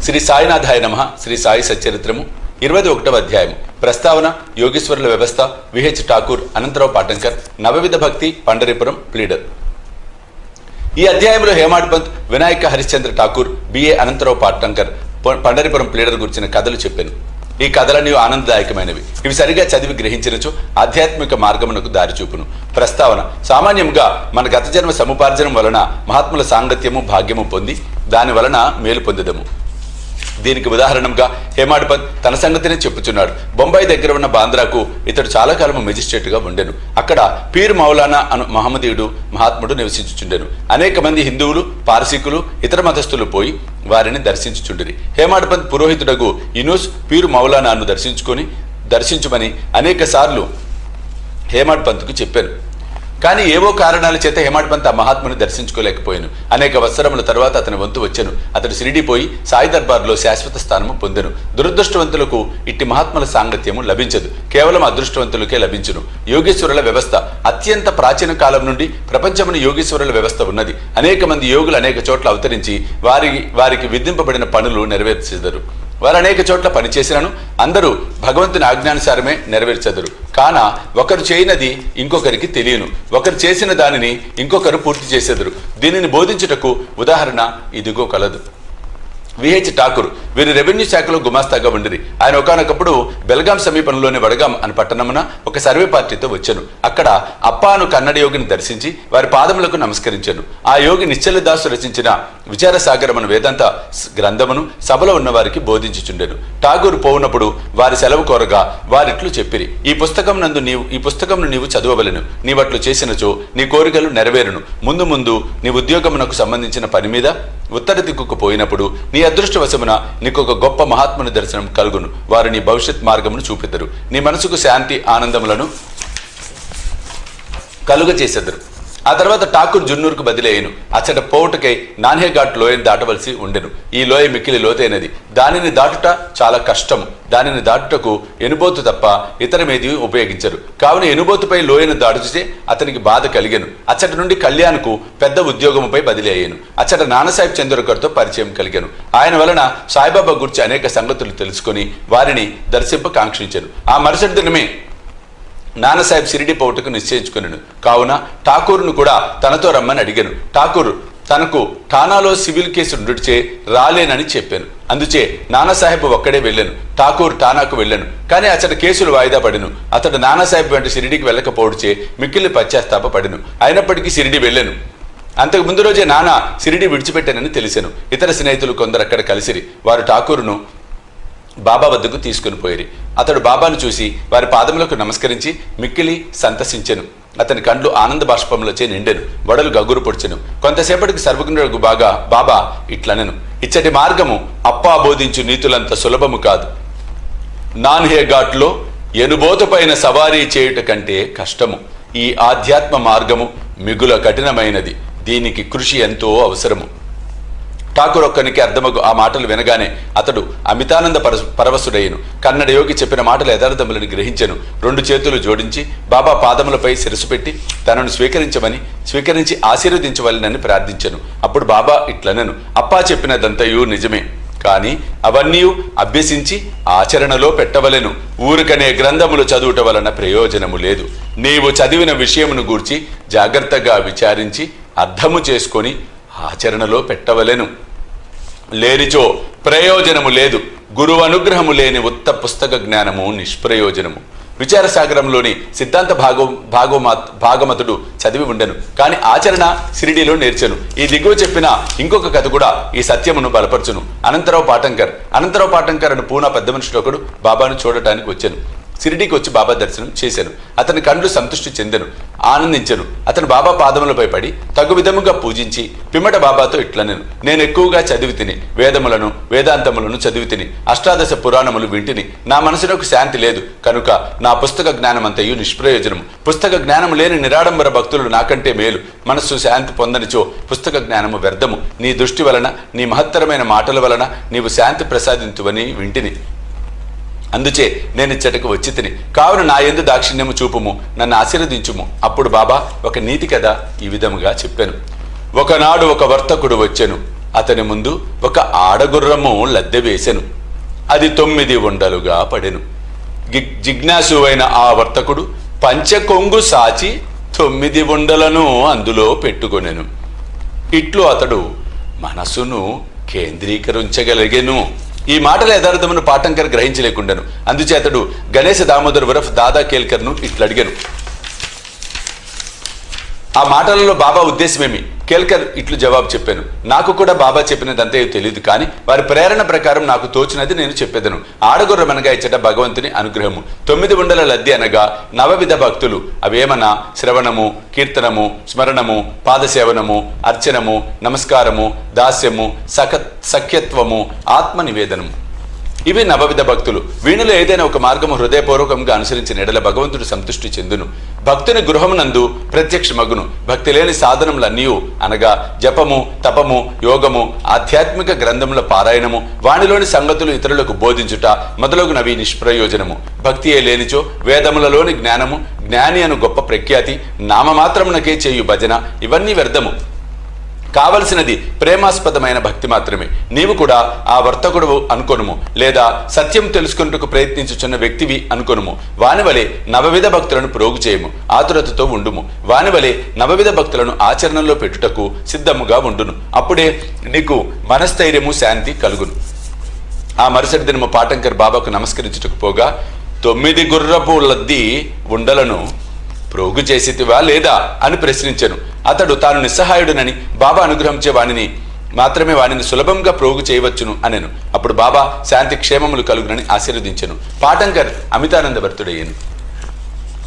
శ్రీ సాయినాథాయ నమః. శ్రీ సాయి సచ్చరిత్రము 21వ అధ్యాయము. ప్రస్తావన యోగీశ్వరుల వ్యవస్థ. విహెచ్ ఠాకూర్, అనంతరావు పాటంకర్. నవవిధ భక్తి, పండరిపురం ప్లీడర్. ఈ అధ్యాయంలో హేమాడ్ పంత్, వినాయక హరిశ్చంద్ర ఠాకూర్, బిఏ అనంతరావు పాటంకర్, పండరిపురం ప్లీడర్ గురించిన కథలు చెప్పాను. ఈ కథలన్నీ ఆనందదాయకమైనవి. ఇవి సరిగా చదివి గ్రహించినచో ఆధ్యాత్మిక మార్గమునకు దారి చూపును. ప్రస్తావన సామాన్యంగా మన గత జన్మ సముపార్జనం వలన మహాత్ముల సాంగత్యము భాగ్యము పొంది దాని వలన మేలు పొందదము. దీనికి ఉదాహరణంగా హేమాడ్ పంత్ తన సంగతినే చెప్పుచున్నాడు. బొంబాయి దగ్గర ఉన్న బాంద్రాకు ఇతడు చాలా కాలం మెజిస్ట్రేట్గా ఉండెను. అక్కడ పీర్ మౌలానా అను మహమ్మదీయుడు మహాత్ముడు నివసించుచుండెను. అనేక మంది హిందువులు, పారసీకులు, ఇతర మతస్థులు పోయి వారిని దర్శించుచుండిరి. హేమాడ్ పంత్ పురోహితుడగు ఇనూస్ పీర్ మౌలానాను దర్శించుమని అనేక సార్లు హేమాడ్ పంత్కు చెప్పాను. కానీ ఏవో కారణాల చేత హేమాడ్ పంత్ ఆ మహాత్ముని దర్శించుకోలేకపోయాను. అనేక వత్సరముల తర్వాత అతని వంతు వచ్చెను. అతడు షిరిడీ పోయి సాయి దర్బార్లో శాశ్వత స్థానము పొందెను. దురదృష్టవంతులకు ఇట్టి మహాత్ముల సాంగత్యము లభించదు. కేవలం అదృష్టవంతులకే లభించును. యోగేశ్వరుల వ్యవస్థ అత్యంత ప్రాచీన కాలం నుండి ప్రపంచమున యోగేశ్వరుల వ్యవస్థ ఉన్నది. అనేక మంది యోగులు అనేక చోట్ల అవతరించి వారికి విధింపబడిన పనులు నెరవేర్చెదరు. వారు అనేక చోట్ల పనిచేసినను అందరూ భగవంతుని ఆజ్ఞానుసారమే నెరవేర్చెదరు. కాన ఒకరు చేయనది ఇంకొకరికి తెలియను. ఒకరు చేసిన దానిని ఇంకొకరు పూర్తి చేసేదరు. దీనిని బోధించుటకు ఉదాహరణ ఇదిగో కలదు. విహెచ్ ఠాకూర్ వీరు రెవెన్యూ శాఖలో గుమాస్తాగా ఉండిరి. ఆయన ఒకానొకప్పుడు బెల్గాం సమీపంలోని వడగాం అని పట్టణమున ఒక సర్వే పార్టీతో వచ్చాను. అక్కడ అప్పాను కన్నడ యోగిని దర్శించి వారి పాదములకు నమస్కరించాను. ఆ యోగి నిశ్చలదాసు రచించిన విచారసాగరమును వేదాంత గ్రంథమును సభలో ఉన్న వారికి బోధించుచుండెను. ఠాకూర్ పోవునప్పుడు వారి సెలవు కోరగా వారిట్లు చెప్పిరి, ఈ పుస్తకంను నీవు చదవవలెను. నీవట్లు చేసినచో నీ కోరికలు నెరవేరును. ముందు ముందు నీ ఉద్యోగమునకు సంబంధించిన పని మీద ఉత్తర దిక్కుకు పోయినప్పుడు నీ అదృష్టవశమున నీకొక గొప్ప మహాత్ముని దర్శనం కలుగును. వారు నీ భవిష్యత్ మార్గమును చూపెదరు. నీ మనసుకు శాంతి ఆనందములను కలుగజేసెదరు. ఆ తర్వాత ఠాకూర్ జున్నూరుకు బదిలీ అయ్యను. అచ్చట పోవుటకై నాన్హేఘాట్ లోయను దాటవలసి ఉండెను. ఈ లోయ మిక్కిలి లోతైనది. దానిని దాటుట చాలా కష్టము. దానిని దాటుటకు ఎనుబోతు తప్ప ఇతరమేది ఉపయోగించరు. కావున ఎనుబోతుపై లోయను దాటుచే అతనికి బాధ కలిగెను. అచ్చట నుండి కళ్యాణ్కు పెద్ద ఉద్యోగముపై బదిలీ అయ్యాను. అచ్చట నానాసాహెబ్ చందోర్కర్తో పరిచయం కలిగాను. ఆయన వలన సాయిబాబా గురించి అనేక సంగతులు తెలుసుకుని వారిని దర్శింప కాంక్షించాను. ఆ మరుసటి దినమే నానాసాహెబ్ షిరిడీ పోవుటకు నిశ్చయించుకున్నాను. కావున ఠాకూర్ను కూడా తనతో రమ్మని అడిగాను. ఠాకూర్ తనకు ఠానాలో సివిల్ కేసు నడిచే రాలేనని చెప్పాను. అందుచే నానాసాహెబ్ ఒక్కడే వెళ్ళాను. ఠాకూర్ ఠానాకు వెళ్ళాను. కానీ అతడి కేసులు వాయిదా పడిను. అతడు నానాసాహెబ్ వెంట షిరిడీకి వెళ్ళకపోవడిచే మిక్కిలి పశ్చాత్తాప పడిను. అయినప్పటికీ షిరిడీ వెళ్ళాను. అంతకు ముందు రోజే నానా షిరిడీ విడిచిపెట్టానని తెలిసాను. ఇతర స్నేహితులు కొందరు అక్కడ కలిసిరి. వారు ఠాకూర్ను బాబా వద్దకు తీసుకుని పోయిరి. అతడు బాబాను చూసి వారి పాదములకు నమస్కరించి మిక్కిలి సంతసించెను. అతని కండ్లు ఆనంద బాష్పములచే నిండెను. వడలు గగురు పొడిచెను. కొంతసేపటికి సర్వజ్ఞుడు బాబా ఇట్లనెను, ఇచ్చటి మార్గము అప్పా బోధించు నీతులంత సులభము కాదు. నాన్హేఘాట్లో ఎనుబోతుపైన సవారీ చేయుట కంటే కష్టము. ఈ ఆధ్యాత్మ మార్గము మిగుల కఠినమైనది. దీనికి కృషి ఎంతో అవసరము. ఠాకూర్ ఒక్కనికి అర్థమగు ఆ మాటలు వినగానే అతడు అమితానంద పరవశుడయ్యను. కన్నడ యోగి చెప్పిన మాటలు యథార్థములను గ్రహించెను. 2 చేతులు జోడించి బాబా పాదములపై శిరసు పెట్టి తనను స్వీకరించి ఆశీర్వదించవలనని ప్రార్థించెను. అప్పుడు బాబా ఇట్లనెను, అప్పా చెప్పినదంతయు నిజమే, కానీ అవన్నీ అభ్యసించి ఆచరణలో పెట్టవలెను. ఊరికనే గ్రంథములు చదువుట వలన ప్రయోజనము లేదు. నీవు చదివిన విషయమును గూర్చి జాగ్రత్తగా విచారించి అర్థము చేసుకొని ఆచరణలో పెట్టవలెను. లేనిచో ప్రయోజనము లేదు. గురువు అనుగ్రహము లేని ఉత్త పుస్తక జ్ఞానము నిష్ప్రయోజనము. విచారసాగరంలోని సిద్ధాంత భాగమతుడు చదివి ఉండెను. కానీ ఆచరణ షిరిడీలో నేర్చెను. ఈ దిగువ చెప్పిన ఇంకొక కథ కూడా ఈ సత్యమును బలపరచును. అనంతరావు పాటంకర్ అని పూనా పెద్ద మనుషుడు ఒకడు బాబాను చూడటానికి వచ్చాను. షిరిడీకి వచ్చి బాబా దర్శనం చేశాను. అతని కండ్లు సంతృష్టి చెందెను, ఆనందించెను. అతను బాబా పాదములపై పడి తగు విధముగా పూజించి పిమ్మట బాబాతో ఇట్లనెను, నేను ఎక్కువగా చదివి తిని వేదాంతములను చదివి తిని అష్టాదశ పురాణములు వింటిని. నా మనసునకు శాంతి లేదు కనుక నా పుస్తక జ్ఞానమంతయు నిష్ప్రయోజనము. పుస్తక జ్ఞానము లేని నిరాడంబర భక్తులు నాకంటే మేలు. మనస్సు శాంతి పొందనిచో పుస్తక జ్ఞానము వ్యర్థము. నీ దృష్టి వలన నీ మహత్తరమైన మాటల వలన నీవు శాంతి ప్రసాదింతువని వింటిని. అందుచే నేను ఇచ్చటకు వచ్చి తిని. కావున నా యందు దాక్షిణ్యము చూపుము, నన్ను ఆశీర్వదించుము. అప్పుడు బాబా ఒక నీతి కథ ఈ విధముగా చెప్పాను. ఒకనాడు ఒక వర్తకుడు వచ్చెను. అతని ముందు ఒక ఆడగుర్రము లద్దె వేసెను. అది 9 ఉండలుగా పడెను. జిజ్ఞాసువైన ఆ వర్తకుడు పంచకొంగు సాచి 9 ఉండలను అందులో పెట్టుకొనెను. ఇట్లు అతడు మనసును కేంద్రీకరించగలిగెను. ఈ మాటల యథార్థమును పాఠంకర్ గ్రహించలేకుండాను. అందుచేతడు గణేశ దామోదర్ ఉరఫ్ దాదా కేల్కర్ను ఇట్లు అడిగాను. ఆ మాటలలో బాబా ఉద్దేశమేమి? కేల్కర్ ఇట్లు జవాబు చెప్పాను. నాకు కూడా బాబా చెప్పినదంతే తెలియదు, కానీ వారి ప్రేరణ ప్రకారం నాకు తోచినది నేను చెప్పేదను. ఆడగుర్రం అనగా ఇచ్చట భగవంతుని అనుగ్రహము. 9 ఉండల లద్దె అనగా నవవిధ భక్తులు. అవేమన్నా శ్రవణము, కీర్తనము, స్మరణము, పాదసేవనము, అర్చనము, నమస్కారము, దాస్యము, సఖ్యత్వము, ఆత్మ నివేదనము. ఇవి నవవిధ భక్తులు. వీణులో ఏదైనా ఒక మార్గము హృదయపూర్వకంగా అనుసరించిన ఎడల భగవంతుడు సంతృష్టి చెందును. భక్తుని గృహమునందు ప్రత్యక్ష మగును. భక్తి లేని సాధనములన్నీ అనగా జపము, తపము, యోగము, ఆధ్యాత్మిక గ్రంథముల పారాయణము, వాణిలోని సంగతులు ఇతరులకు బోధించుట మొదలగునవి నిష్ప్రయోజనము. భక్తియే లేనిచో వేదములలోని జ్ఞానము, జ్ఞాని అను గొప్ప ప్రఖ్యాతి, నామమాత్రమునకే చేయు భజన ఇవన్నీ వ్యర్థము. కావలసినది ప్రేమాస్పదమైన భక్తి మాత్రమే. నీవు కూడా ఆ వర్తకుడు అనుకొనుము, లేదా సత్యం తెలుసుకున్నట్టుకు ప్రయత్నించుచున్న వ్యక్తివి అనుకొనుము. వానివలే నవవిధ భక్తులను ప్రోగు చేయము, ఆతురతతో ఉండుము. వానివలే నవవిధ భక్తులను ఆచరణలో పెట్టుటకు సిద్ధముగా ఉండును. అప్పుడే నీకు మనస్థైర్యము, శాంతి కలుగును. ఆ మరుసటి దినము పాఠంకర్ బాబాకు నమస్కరించుటకు పోగా 9 గుర్రపు లద్ది ఉండలను ప్రోగు చేసితివా లేదా అని ప్రశ్నించెను. అతడు తాను నిస్సహాయుడునని, బాబా అనుగ్రహించే మాత్రమే వాణిని సులభంగా ప్రోగు చేయవచ్చును అనెను. అప్పుడు బాబా శాంతి క్షేమములు కలుగునని ఆశీర్వదించెను. పాఠంకర్ అమితానంద భర్తుడయ్యను.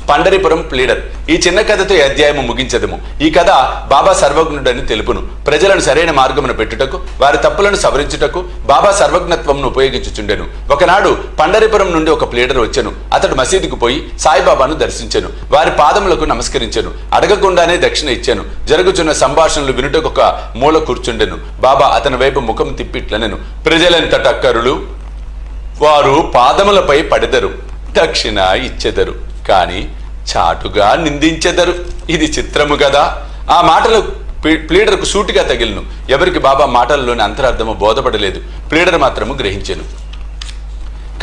పండరిపురం ప్లీడర్. ఈ చిన్న కథతో ఈ అధ్యాయము ముగించదము. ఈ కథ బాబా సర్వజ్ఞుడని తెలుపును. ప్రజలను సరైన మార్గమును పెట్టుటకు, వారి తప్పులను సవరించుటకు బాబా సర్వజ్ఞత్వమును ఉపయోగించుచుండెను. ఒకనాడు పండరిపురం నుండి ఒక ప్లీడర్ వచ్చెను. అతడు మసీదుకు పోయి సాయిబాబాను దర్శించెను. వారి పాదములకు నమస్కరించెను. అడగకుండానే దక్షిణ ఇచ్చాను. జరుగుచున్న సంభాషణలు వినుటకు ఒక మూల కూర్చుండెను. బాబా అతని వైపు ముఖం తిప్పిట్లనెను. ప్రజలెంత టక్కరులు, వారు పాదములపై పడెదరు, దక్షిణ ఇచ్చెదరు, కాని చాటుగా నిందించెదరు. ఇది చిత్రము గదా. ఆ మాటలు ప్లీడర్కు సూటిగా తగిలిను. ఎవరికి బాబా మాటల్లోని అంతరార్థము బోధపడలేదు. ప్లీడర్ మాత్రము గ్రహించెను.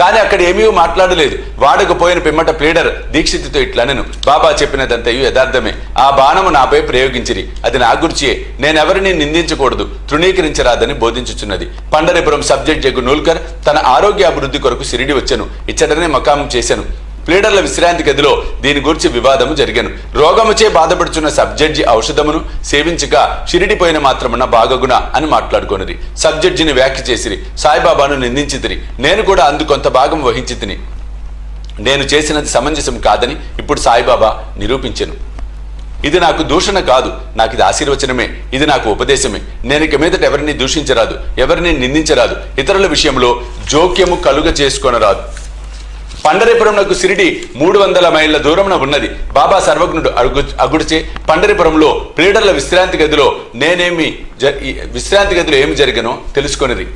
కానీ అక్కడ ఏమీ మాట్లాడలేదు. వాడకపోయిన పిమ్మట ప్లీడర్ దీక్షితుతో ఇట్లనెను. బాబా చెప్పినదంతయు యథార్థమే. ఆ బాణము నాపై ప్రయోగించిరి. అది నా గుర్చియే. నేనెవరిని నిందించకూడదు, తృణీకరించరాదని బోధించుచున్నది. పండరిపురం సబ్ జడ్జి నూల్కర్ తన ఆరోగ్య అభివృద్ధి కొరకు సిరిడి వచ్చెను. ఇచ్చటనే మకాము చేశాను. ప్లీడర్ల విశ్రాంతి గదిలో దీని గురించి వివాదము జరిగాను. రోగముచే బాధపడుచున్న సబ్ జడ్జి ఔషధమును సేవించక షిరిడిపోయిన మాత్రమున బాగగుణ అని మాట్లాడుకొనిది. సబ్ జడ్జిని వ్యాఖ్య చేసిరి. సాయిబాబాను నిందించితిరి. నేను కూడా అందు కొంత భాగం వహించి తిని. నేను చేసినది సమంజసం కాదని ఇప్పుడు సాయిబాబా నిరూపించెను. ఇది నాకు దూషణ కాదు, నాకు ఇది ఆశీర్వచనమే. ఇది నాకు ఉపదేశమే. నేను ఇక మీదట ఎవరిని దూషించరాదు, ఎవరిని నిందించరాదు, ఇతరుల విషయంలో జోక్యము కలుగ చేసుకొనరాదు. పండరిపురంకు సిరిడి 300 మైళ్ళ దూరమున ఉన్నది. బాబా సర్వజ్ఞుడు అగుడిచే పండరిపురంలో ప్లీడర్ల విశ్రాంతి గదిలో ఏమి జరిగనో తెలుసుకొనిది.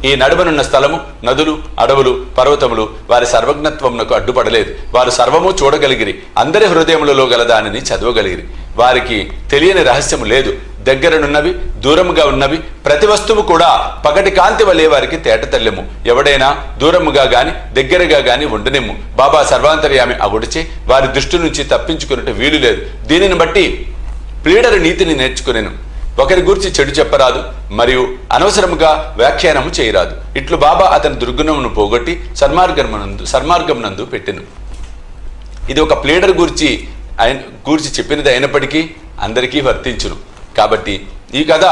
ఈ నడుమనున్న స్థలము, నదులు, అడవులు, పర్వతములు వారి సర్వజ్ఞత్వమునకు అడ్డుపడలేదు. వారు సర్వము చూడగలిగిరి. అందరి హృదయములలో గల దానిని చదవగలిగిరి. వారికి తెలియని రహస్యము లేదు. దగ్గరనున్నవి, దూరముగా ఉన్నవి ప్రతి వస్తువు కూడా పగటి కాంతి వలె వారికి తేటతెల్లెము. ఎవడైనా దూరముగా గాని దగ్గరగా గాని ఉండనిమ్ము. బాబా సర్వాంతర్యామి అగుడిచే వారి దృష్టి నుంచి తప్పించుకున్నట్టు వీలు లేదు. దీనిని బట్టి ప్లీడరు నీతిని నేర్చుకునేను. ఒకరి గురించి చెడు చెప్పరాదు, మరియు అనవసరముగా వ్యాఖ్యానము చేయరాదు. ఇట్లు బాబా అతని దుర్గుణమును పోగొట్టి సన్మార్గమునందు పెట్టెను. ఇది ఒక ప్లీడర్ గురించి చెప్పినది అయినప్పటికీ అందరికీ వర్తించును. కాబట్టి ఈ కథ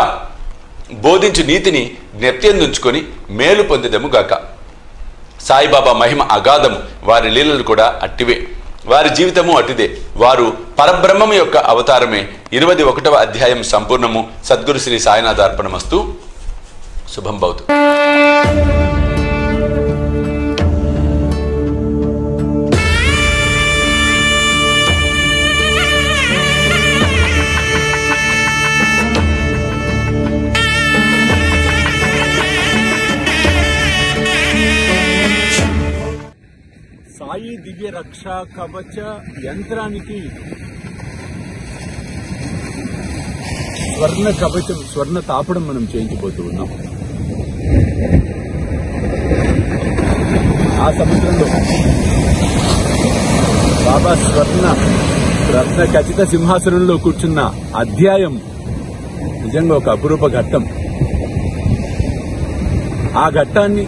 బోధించు నీతిని జ్ఞప్తిందుంచుకొని మేలు పొందిదము గాక. సాయిబాబా మహిమ అగాధము, వారి లీలలు కూడా అట్టివే, వారి జీవితము అటిదే. వారు పరబ్రహ్మము యొక్క అవతారమే. 21వ అధ్యాయం సంపూర్ణము. సద్గురు శ్రీ సాయినాథ అర్పణమస్తు. శుభం భవతు. సాయి దివ్య రక్షా కవచ యంత్రానికి స్వర్ణ కవచం, స్వర్ణ తాపడం మనం చేయించబోతూ ఉన్నాం. ఆ సముద్రంలో బాబా రత్న ఖచ్చిత సింహాసనంలో కూర్చున్న అధ్యాయం నిజంగా ఒక అపురూప ఘట్టం. ఆ ఘట్టాన్ని